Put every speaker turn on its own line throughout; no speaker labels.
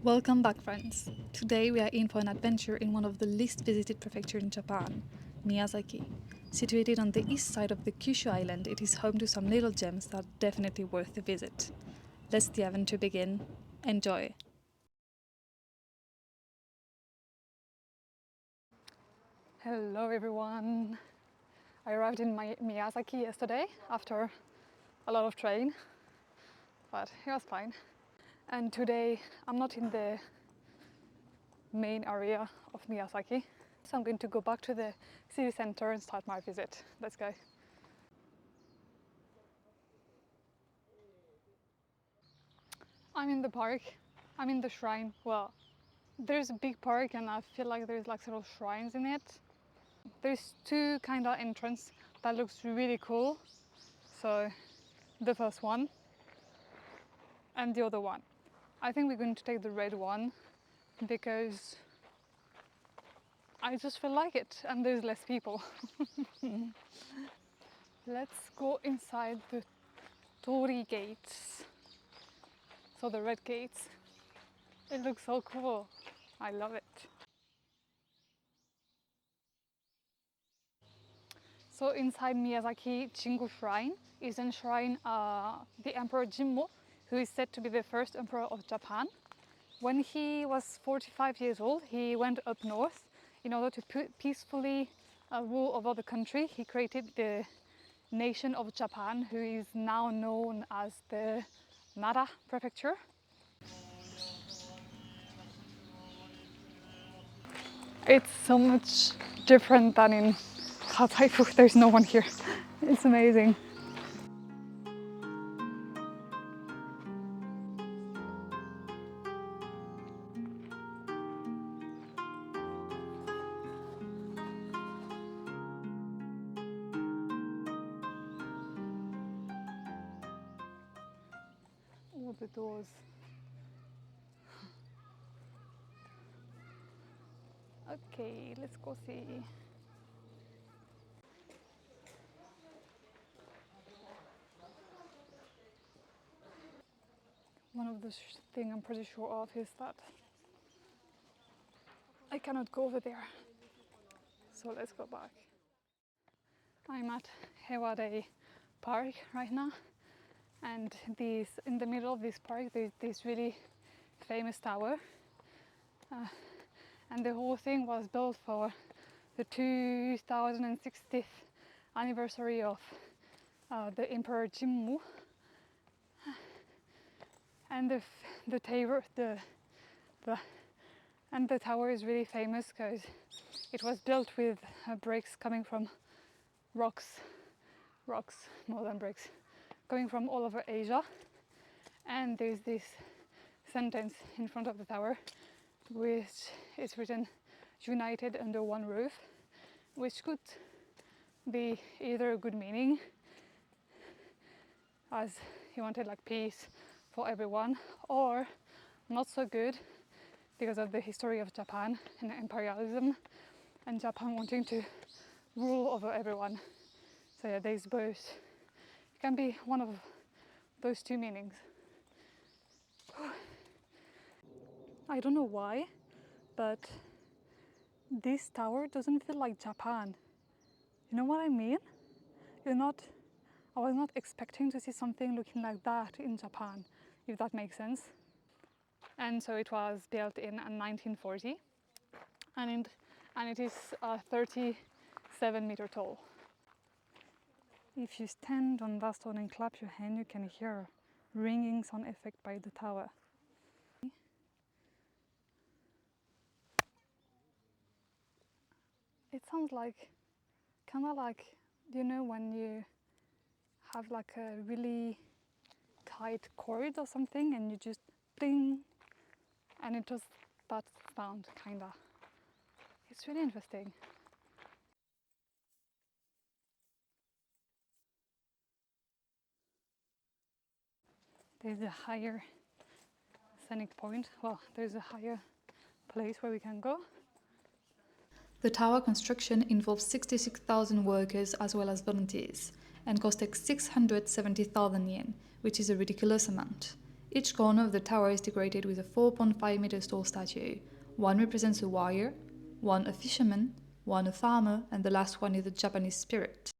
Welcome back, friends. Today we are in for an adventure in one of the least visited prefectures in Japan, Miyazaki. Situated on the east side of the Kyushu island, it is home to some little gems that are definitely worth a visit. Let's the adventure begin. Enjoy! Hello everyone! I arrived in Miyazaki yesterday after a lot of train, but it was fine. And today I'm not in the main area of Miyazaki, so I'm going to go back to the city center and start my visit. Let's go. I'm in the park. I'm in the shrine. Well, there's a big park and I feel like there's like several shrines in it. There's two kind of entrance that looks really cool. So the first one and the other one. I think we're going to take the red one because I just feel like it and there's less people. Let's go inside the Tori gates. So the red gates. It looks so cool. I love it. So inside Miyazaki Jingu Shrine is enshrined the Emperor Jimmu, who is said to be the first emperor of Japan. When he was 45 years old, he went up north in order to peacefully rule over the country. He created the nation of Japan, who is now known as the Nara prefecture. It's so much different than in Hataifu. There's no one here. It's amazing. All the doors. Okay, let's go see. One of the things I'm pretty sure of is that I cannot go over there. So let's go back. I'm at Hewade Park right now, and in the middle of this park there's this really famous tower, and the whole thing was built for the 2060th anniversary of the Emperor Jimmu. And the tower is really famous because it was built with bricks coming from rocks more than bricks, coming from all over Asia. And there's this sentence in front of the tower which is written "United under one roof," which could be either a good meaning, as he wanted like peace for everyone, or not so good because of the history of Japan and imperialism and Japan wanting to rule over everyone. So yeah, there's both. It can be one of those two meanings. I don't know why, but this tower doesn't feel like Japan. You know what I mean? I was not expecting to see something looking like that in Japan, if that makes sense. And so it was built in 1940, and it is 37 meters tall. If you stand on that stone and clap your hand, you can hear ringing sound effect by the tower. It sounds like, kind of like, you know, when you have like a really tight cord or something and you just ding, and it does that sound, kinda. It's really interesting. There's a higher scenic point. Well, there's a higher place where we can go. The tower construction involves 66,000 workers as well as volunteers and costed 670,000 yen, which is a ridiculous amount.
Each corner of the tower is decorated with a 4.5 meters tall statue. One represents a warrior, one a fisherman, one a farmer, and the last one is a Japanese spirit.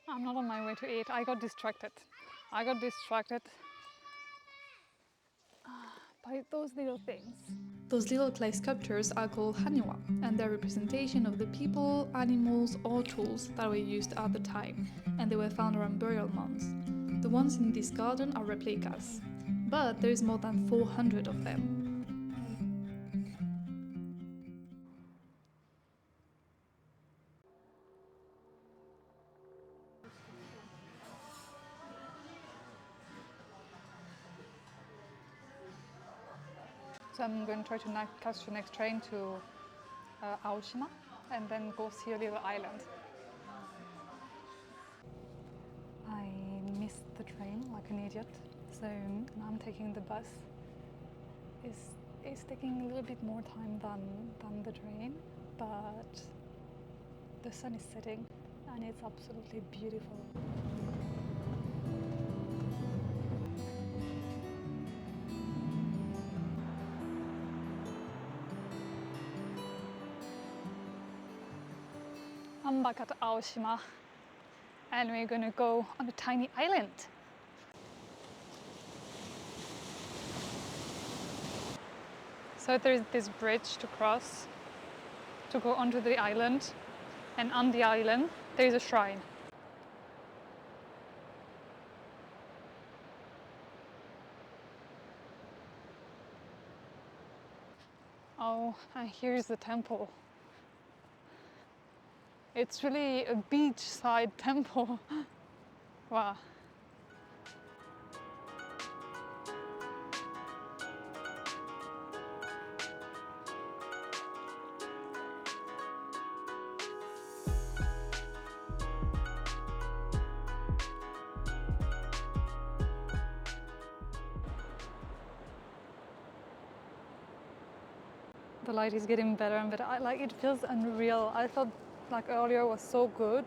I'm not on my way to eat. I got distracted. I got distracted by those little things.
Those little clay sculptures are called haniwa, and they're a representation of the people, animals, or tools that were used at the time, and they were found around burial mounds. The ones in this garden are replicas, but there is more than 400 of them.
So I'm going to try to catch the next train to Aoshima and then go see a little island. I missed the train like an idiot, so now I'm taking the bus. It's taking a little bit more time than the train, but the sun is setting and it's absolutely beautiful. I'm back at Aoshima and we're gonna go on a tiny island. So there's this bridge to cross to go onto the island, and on the island there is a shrine. Oh, and here's the temple. It's really a beachside temple. Wow. The light is getting better and better. It feels unreal. I thought like earlier was so good,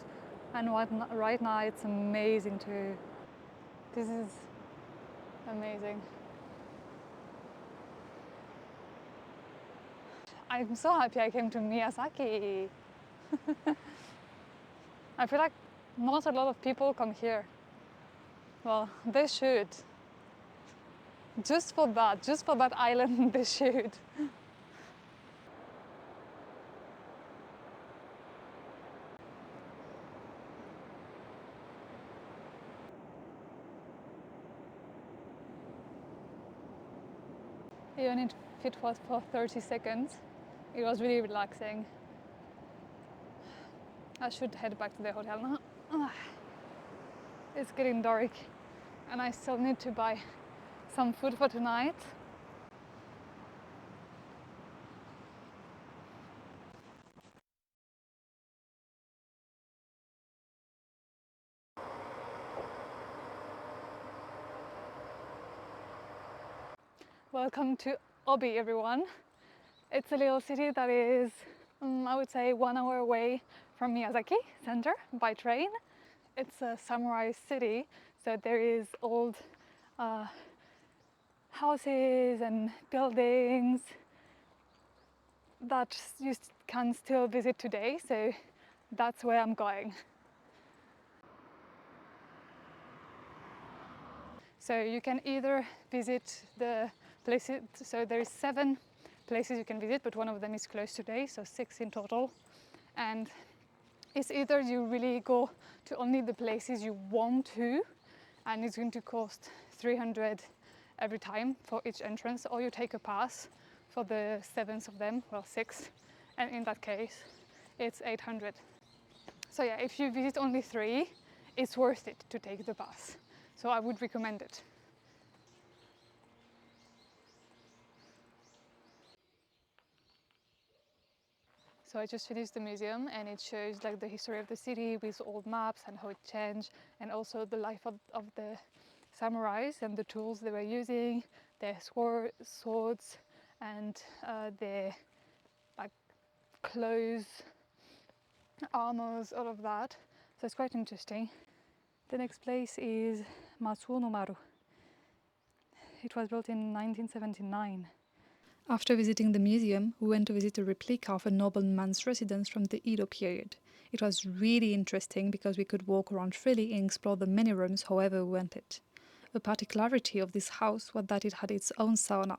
and right now it's amazing too. This is amazing. I'm so happy I came to Miyazaki. I feel like not a lot of people come here. Well, they should. Just for that island, they should. Even if it was for 30 seconds, it was really relaxing. I should head back to the hotel now. It's getting dark and I still need to buy some food for tonight. Welcome to Ibii, everyone. It's a little city that is, I would say, 1 hour away from Miyazaki center by train. It's a samurai city, so there is old houses and buildings that you can still visit today, so that's where I'm going. So you can either visit the places, so there is 7 places you can visit, but one of them is closed today, so 6 in total. And it's either you really go to only the places you want to, and it's going to cost 300 every time for each entrance, or you take a pass for the 7 of them, well 6, and in that case it's 800. So yeah, if you visit only 3, it's worth it to take the pass. So I would recommend it. So I just finished the museum and it shows like the history of the city with old maps and how it changed, and also the life of the samurais and the tools they were using, their swords and their like clothes, armors, all of that. So it's quite interesting. The next place is Masuo no Maru. It was built in 1979.
After visiting the museum, we went to visit a replica of a nobleman's residence from the Edo period. It was really interesting because we could walk around freely and explore the many rooms however we wanted. A particularity of this house was that it had its own sauna,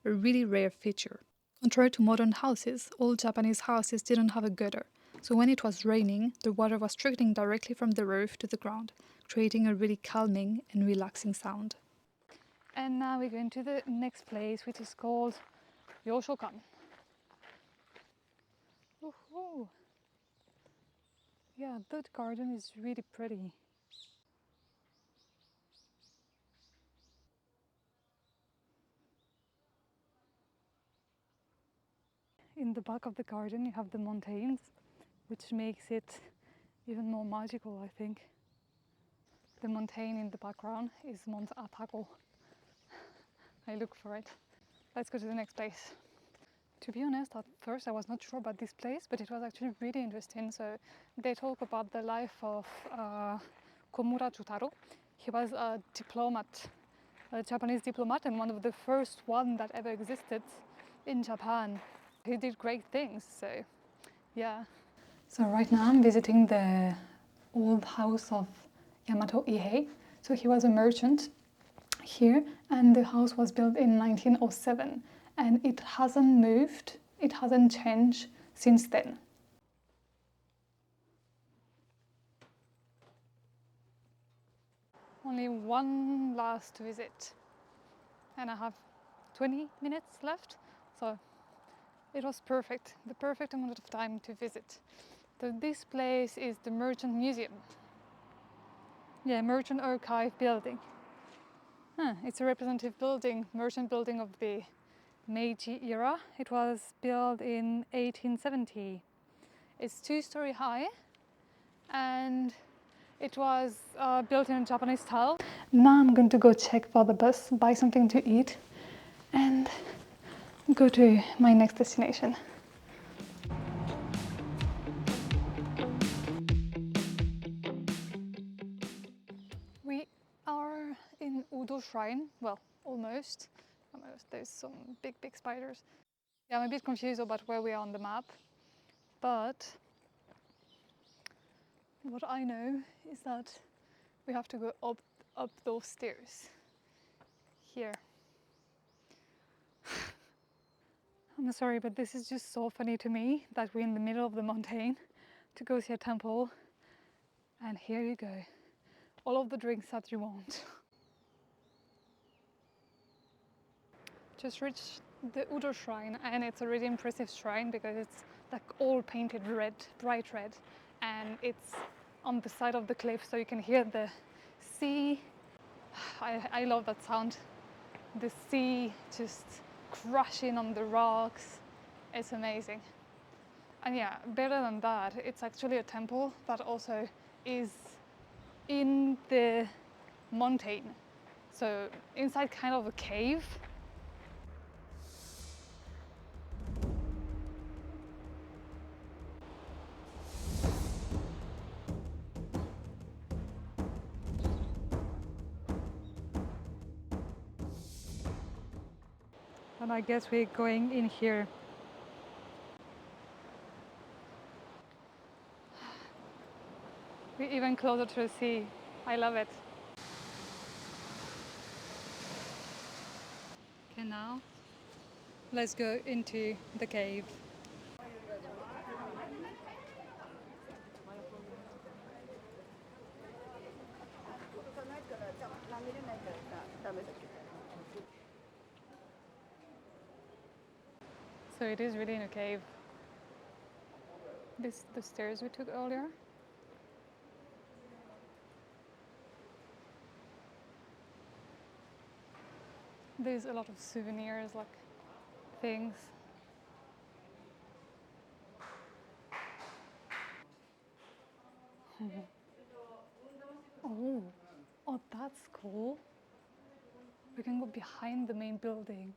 a really rare feature. Contrary to modern houses, all Japanese houses didn't have a gutter, so when it was raining, the water was trickling directly from the roof to the ground, creating a really calming and relaxing sound.
And now we're going to the next place, which is called Yoshokan. Woohoo! Yeah, that garden is really pretty. In the back of the garden you have the mountains, which makes it even more magical, I think. The mountain in the background is Mount Atago. I look for it. Let's go to the next place. To be honest, at first I was not sure about this place, but it was actually really interesting. So they talk about the life of Komura Jutaro. He was a diplomat, a Japanese diplomat, and one of the first one that ever existed in Japan. He did great things, so yeah. So right now I'm visiting the old house of Yamato Ihei. So he was a merchant here, and the house was built in 1907, and it hasn't moved, it hasn't changed since then. Only one last visit, and I have 20 minutes left, so it was perfect, the perfect amount of time to visit. So this place is the Merchant Museum. Yeah, Merchant Archive building. It's a representative building, merchant building of the Meiji era. It was built in 1870. It's 2-story high, and it was built in a Japanese style. Now I'm going to go check for the bus, buy something to eat, and go to my next destination. We are in Udo Shrine, well, almost. There's some big spiders. Yeah, I'm a bit confused about where we are on the map, but what I know is that we have to go up those stairs. Here. I'm sorry, but this is just so funny to me that we're in the middle of the mountain to go see a temple, and here you go. All of the drinks that you want. Just reached the Udo Shrine, and it's a really impressive shrine because it's like all painted red, bright red, and it's on the side of the cliff, so you can hear the sea. I love that sound. The sea just crashing on the rocks. It's amazing. And yeah, better than that, it's actually a temple that also is in the mountain. So inside kind of a cave. And I guess we're going in here. We're even closer to the sea. I love it. Okay, now let's go into the cave. So it is really in a cave. This the stairs we took earlier. There's a lot of souvenirs, like things. Oh, oh, that's cool. We can go behind the main building.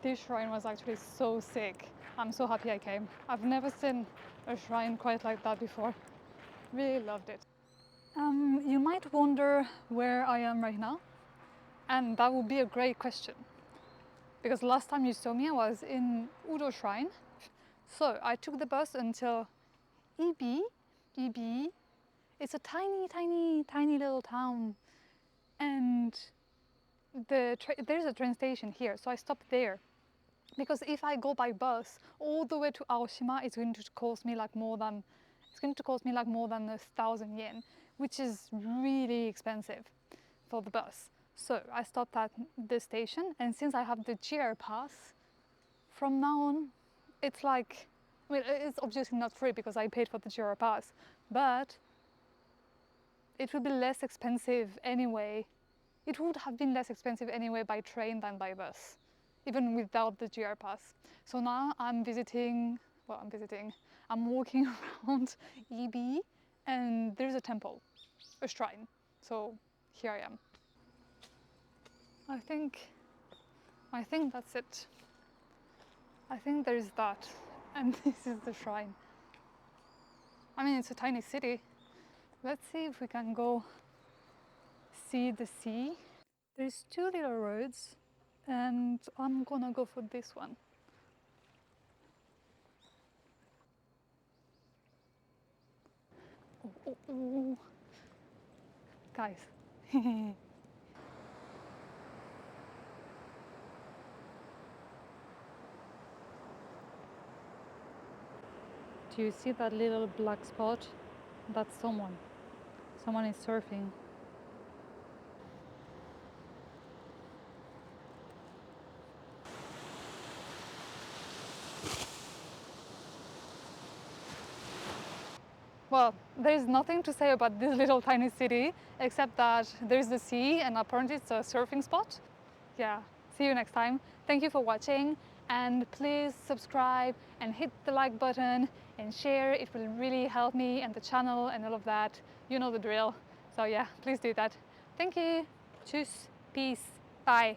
This shrine was actually so sick. I'm so happy I came. I've never seen a shrine quite like that before. Really loved it. You might wonder where I am right now, and that would be a great question. Because last time you saw me, I was in Udo Shrine. So I took the bus until Ibii. Ibii. It's a tiny, tiny, tiny little town, and there's a train station here. So I stopped there because if I go by bus all the way to Aoshima, it's going to cost me like more than 1,000 yen, which is really expensive for the bus. So I stopped at the station, and since I have the GR pass, from now on, it's like, I mean, it's obviously not free because I paid for the GR pass, but it would be less expensive anyway. It would have been less expensive anyway by train than by bus, even without the GR pass. So now I'm walking around Ibii, and there's a temple, a shrine. So here I am. I think that's it. I think there's that, and this is the shrine. I mean, it's a tiny city. Let's see if we can go see the sea. There's two little roads, and I'm gonna go for this one. Oh, oh, oh. Guys. Do you see that little black spot? That's someone. Someone is surfing. Well, there's nothing to say about this little tiny city except that there's the sea and apparently it's a surfing spot. Yeah, see you next time. Thank you for watching, and please subscribe and hit the like button and share. It will really help me and the channel and all of that. You know the drill. So yeah, please do that. Thank you. Tschüss. Peace. Bye.